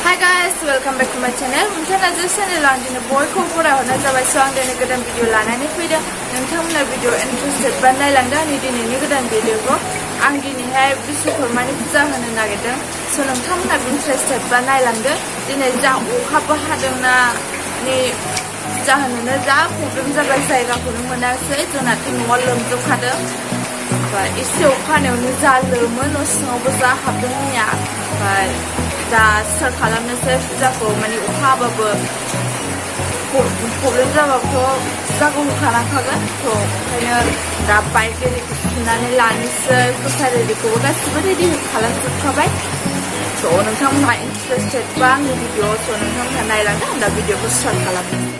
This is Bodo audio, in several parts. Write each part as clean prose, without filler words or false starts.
Hi guys, welcome back to my channel. Momita Narzary channel on the boy ko pura hona jabai so ang dene godan video lanani fida nontamna video interested banai langda ni dine ni godan video ko ang dine hai Vishwakarma ni puja hona nagedang so nontamna interested banai langda dine ja ukha ba hadangna ni puja hona ja problem jabai jaiga ko monasai jona tin wallom jokada ba ise ukhaneawno ja lomo no singaw ja habdang ya ba da start खालामनोसै फुजाखौ माने अखाबाबो प्रब्लेम जाबाबो फुजाखौ होखानांखागोन थ' ओंखायनो दा बाइक रेडिखौ सुनानै लानोसै कुर्ता रेडिखौबो गासिबो रेडि खालामजोबखाबाय थ' नोंथांमोनहा इन्टारेस्टेडबा आंनि भिडिअ' थ' नोंथांमोनहा नायलांदो आं दा भिडिअ'खौ स्टार्ट खालामनोसै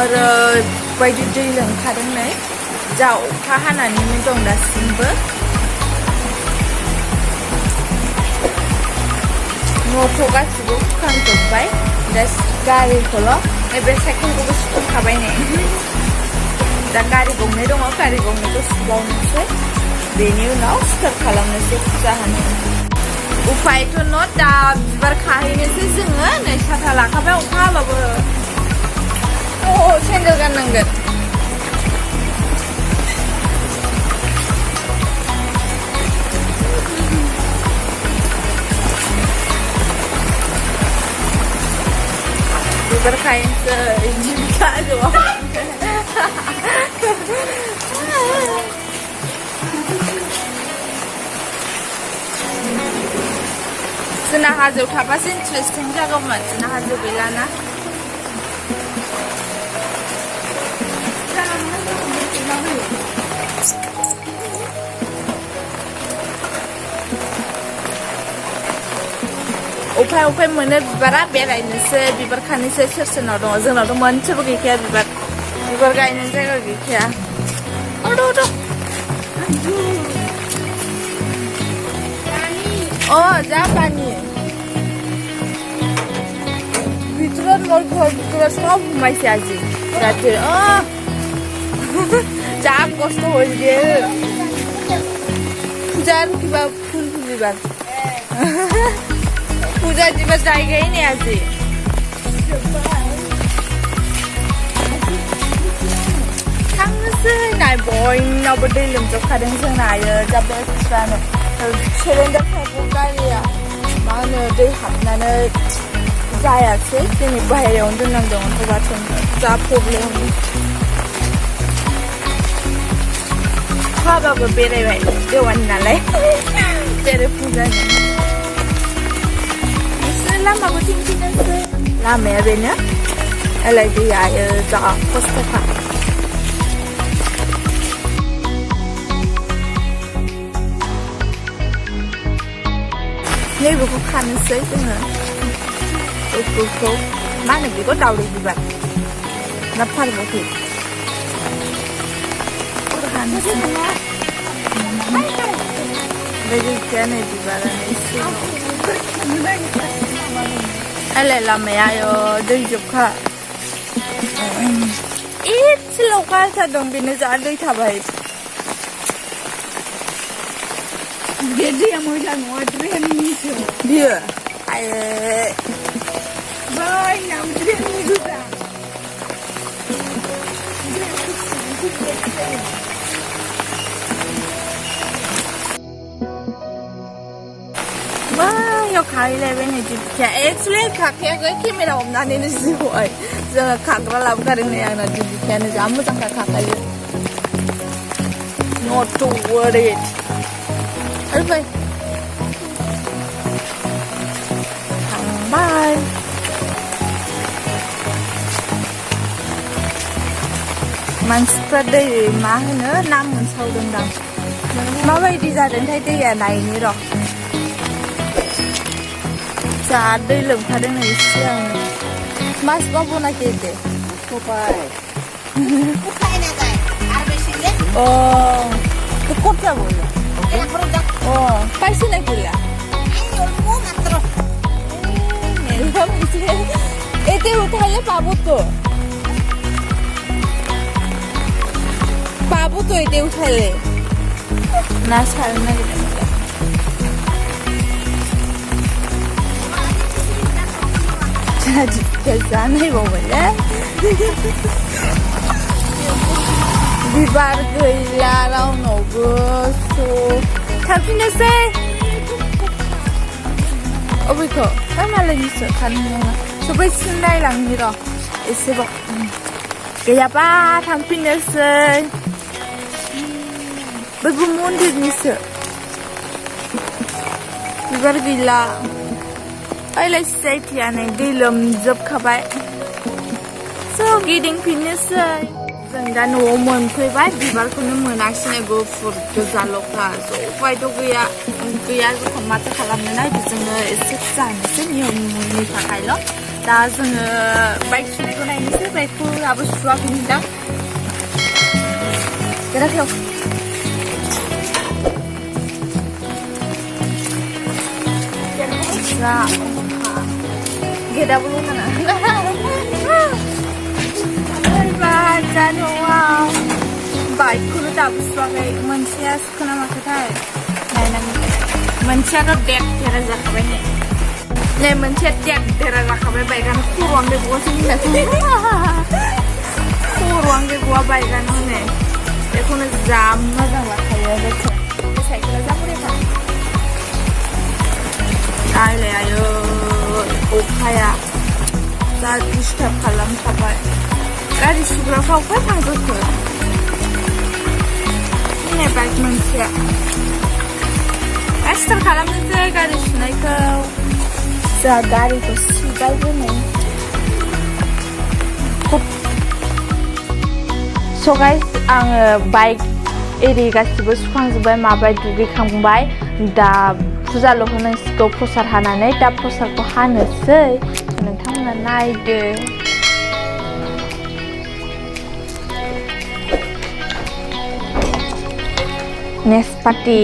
ओरैबायदि दै लोमखादों नै जा अखा हानानैनो दं दासिमबो न'खौ गासिबो सुखांजोब्बाय दा गारिखौल' नैबे साइकेलखौबो सुखांखाबाय नै दा गारि गंनै दङ गारि गंनैखौ सुबावनोसै बेनि उनाव स्टार्ट खालामनोसै फुजा होनो उफायथ' न' दा बिबार खाहैनोसै जोङो नै साथा लाखाबाय अखा हाबाबो सेन्देल गाननांगोन berkainnya juga doang. Senang hasil apa sih interesting jaga mat senang hasil belana. उफाय मोनो बिबारा बेरायनोसै बिबार खानोसै सोर सोरनाव दङ जोंनावथ' मोनसेबो गैखाया बिबार गायनो जायगा गैखाया जा पानी ভিতৰত মোৰ ঘৰ ভিতৰত সব সোমাইছে আজি ৰাতি যা কষ্ট হৈছে পূজাৰ কিবা ফুল ফুলিবাৰ पूजा जी बस जाई गई नहीं आज थांनोसै नाय बयनावबो दै लोमजोबखादों जोंनायो जा बेस्रानो सिलिन्डार थाइखौ गारिया मा होनो दै हाबनानै जायासै दिनै बाहेरायावनो दोननांदों अन्थाइ बाथोन जा प्रब्लेम हाबाबो बेरायबाय देवानि नालाय बेराय फुजानि लामाबो दिन्थिनोसै लामाया बेनो एलाय दैया जा खस्थ'खा नैबेखौ खानोसै जोङो बेखौ मा होनो बेखौ दावदै बिबार ना फारबथि खानोसै बे गैखाया नै बिबारानो एसे एलाय लामाया दै जोबखा एसेल' अखा हाथारदों बेनो जा दै थाबाय बे दैया मोजां नङा ड्रेननिसो बियो बैनाव ड्रेननि गोजा खाहैलायबाय नै दिबिखाया एक्सुवेलि खाखायाखै केमेरा हमनानैनो जिबोबाय जोङो खाग्रा लाबोखादों नै आंना दिबिखायानो जा मोजांखा खाखायो नट टु वरिड ओमफ्राय थांबाय मानसिफ्रा दै मा होनो ना मोनसावदोंदां माबायदि जादोंथाय दैया नायनि र' जा दै लोमखादों नै सिगांनो मासबा बनाखै दे ক'ত যাব পাইছে নাকি এতিয়া উঠাইলে পাবতো এতিয়া উঠাইলে না ছাড় না गोजा नायबावबायलै बिबार गैला रावनावबो थांफिननोसै अबेखौ मालायनिसो थानो नङा सबायसिम नायलांनि र' एसेबाव गैयाबा थांफिननोसै बैबो मन्दिरनिसो बिबार गैला ओइलाय सिआइटिया नै दै लोमजोबखाबाय स' गिदिंफिननोसै जों दा न'आव मोनफैबाय बिबारखौनो मोनाखिसै गुफुर गोजाल'खा ज'बायथ' गैया जोंखौ माथो खालामनो ना बेजोंनो एसे जानोसै नियमनि थाखायल' दा जोङो बाइक सुनायखौ नायनोसै बाइकखौ दाबो सुवाखैदां गेराखै गेदाबो ल'ना फैबाय दा न'आव बाइकखौनो दाबो सुवाखै मोनसेया सुखोना माखोथाय नायनांगौ मोनसेयाथ' देक देरा जाखाबाय नै मोनसेया देक देरा जाखाबाय बाइकआनो खर'आनो बेगवासो खर'आनो बेगवा बाइकआनो हनै बेखौनो जा मोजां लाखायो बे साइकेला जा मोजां आयलाय आयो अखाया जा डिस्टार्ब खालामखाबाय गारि सुग्राफ्रा अफाय थांजोबखो नै बाइक मोनसेया स्टार्ट खालामनोसै गारि सुनायखौ जा गारिखौ सुबायबो नै स' गाइस आङो बाइक एरि गासिबो सुखांजोब्बाय माबाय दुगैखांबाय दा फुजाल' होनांसिगौ प्रसाद हानानै दा प्रसादखौ हानोसै नोंथांमोना नायदो नेसपाति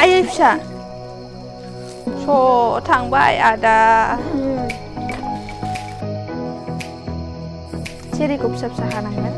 आयै फिसा स' थांबाय आदा चेरिखौ फिसा फिसा हानांगोन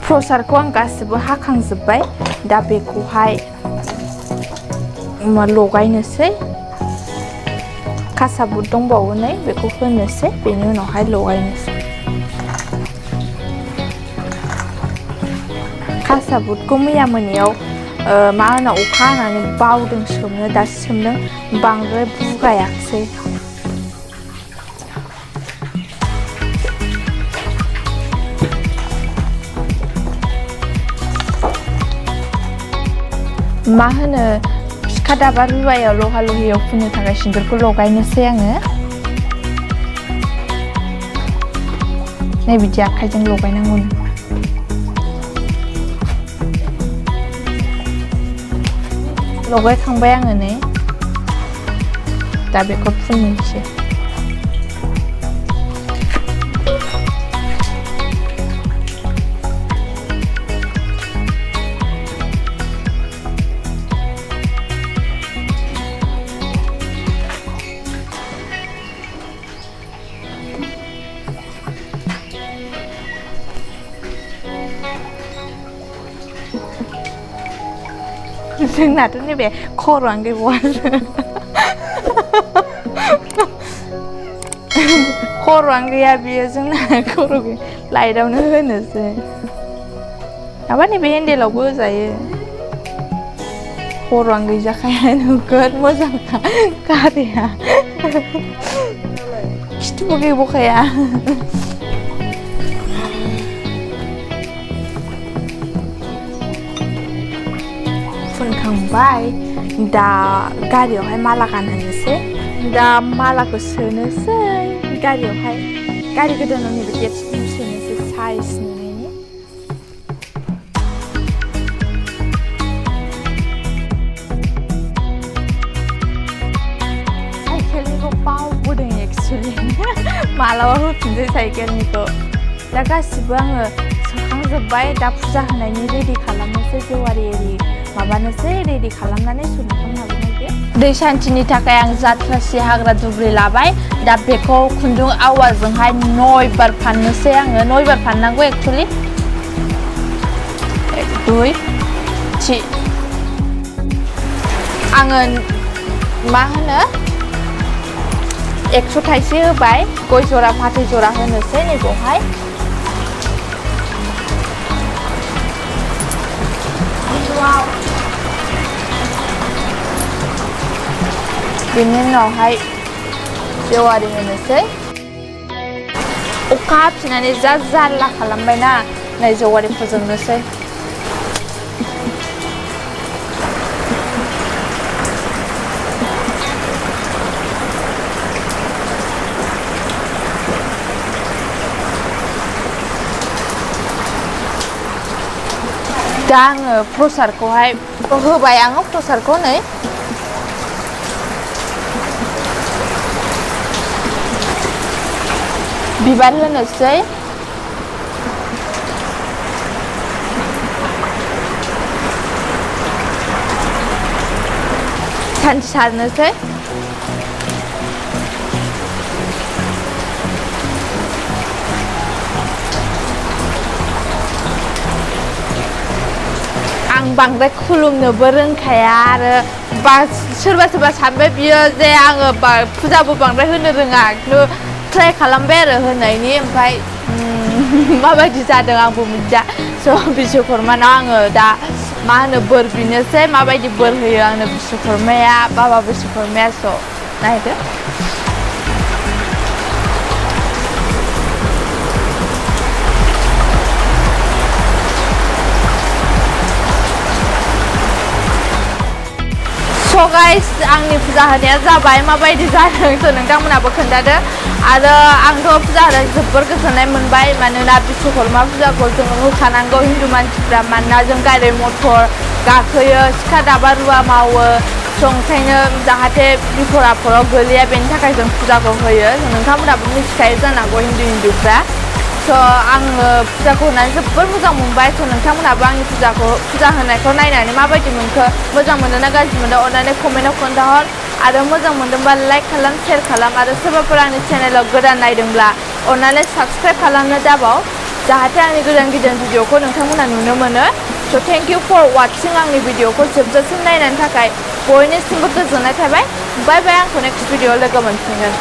प्रसादखौ आं गासिबो हाखांजोब्बाय दा बेखौहाय लगायनोसै कासा बुट दंबावो नै बेखौ होनोसै बेनि उनावहाय लगायनोसै कासा बुटखौ मैया मोनायाव मा होनो अखा हानानै बावदों सोमनो दासो सोमदों बांद्राय बुगायाखसै मा होनो फिखा दाबा रुवायाव लहा लहियाव फुननो थाखाय सिन्दुरखौ लगायनोसै आङो नै बिदि आखाइजों लगायनांगौ लगायखांबाय आङो नै दा बेखौ फुननोसै जोंनाथ' नैबे खर'आनो गैबावासो खर'आनो गैया बियो जोंना खर' गैया लाइटआवनो होनोसै माबा नैबे हेन्देलावबो होजायो खर'आनो गैजाखाया नोगोद मोजांखा गारिया खिथुबो गैबावखाया फुनखांबाय दा गारियावहाय माला गानहोनोसै दा मालाखौ सोनोसै गारियावहाय गारि गोदानाव नैबे गेटसिम सोनोसै साइज नुनायनि साइकेलनिखौ बावबोदों एक्चुअली मालाबा होफिनसै साइकेलनिखौ दा गासिबो आङो सोखांजोब्बाय दा फुजा होनायनि रेडि खालामनोसै जेवारि एरि माबानोसै रेडि खालामनानै सुनोखां लाबोनायदो दै शान्तिनि थाखाय आं जाथ्रासि हाग्रा दुब्रि लाबाय दा बेखौ खुन्दुं आवाजोंहाय 9 बार फाननोसै आङो 9 बार फाननांगौ एक्चुअली 1 2 3 आङो मा होनो 100 थाइसे होबाय गय जरा फाथै जरा होनोसै नैबावहाय बेनि उनावहाय जेवारि होनोसै अखा हाफिननानै जा जारला खालामबायना नै जेवारि फोजोंनोसै दा आङो प्रसादखौहाय होबाय आङो प्रसादखौ नै बिबार होनोसै सान्थि सारनोसै आं बांद्राय खुलुमनोबो रोंखाया आरो सोरबा सोरबा सानबाय बियो जे आङो फुजाबो बांद्राय होनो रोङा खिन्थु ट्राइ खालामबाय आरो होनायनि ओमफ्राय माबायदि जादों आंबो मिथिया स' बिश्वकर्मानाव आङो दा मा होनो बोर बिनोसै माबायदि बोर होयो आंनो बिश्वकर्माया बाबा बिश्वकर्माया स' नायदो So guys, आंनि फुजा होनाया जाबाय माबायदि जादों स' नोंथांमोनाबो खोन्थादो आरो आंथ' फुजा होनाय जोबोर गोजोननाय मोनबाय मानोना बिश्वकर्मा फुजाखौ जोङो होखानांगौ हिन्दु मानसिफ्रा मानोना जों गारि मटर गाखोयो सिखा दाबा रुवा मावो स' ओंखायनो जाहाथे बिफद आफदाव गोलैया बेनि थाखाय जों फुजाखौ होयो नोंथांमोनाबो मिथिखायो जानांगौ हिन्दुफ्रा स' आङो फुजाखौ होनानै जोबोर मोजां मोनबाय स' नोंथांमोनाबो आंनि फुजा होनायखौ नायनानै माबायदि मोनखो मोजां मोनदों ना गाज्रि मोनदों अननानै कमेन्टआव खोन्थाहर आरो मोजां मोनदोंबा लाइक खालाम शेयार खालाम आरो सोरबाफोर आंनि चेनेलाव गोदान नायदोंब्ला अननानै साबस्क्राइब खालामनो दाबाव जाहाथे आंनि गोदान भिडिअखौ नोंथांमोना नुनो मोनो स' थेंक इउ फर वाचिं आंनि भिडिअखौ जोबजासिम नायनायनि थाखाय बयनिसिमबो गोजोननाय थाबाय बाय बाय आंखौ नेक्स्ट भिडिअआव लोगो मोनफिनगोन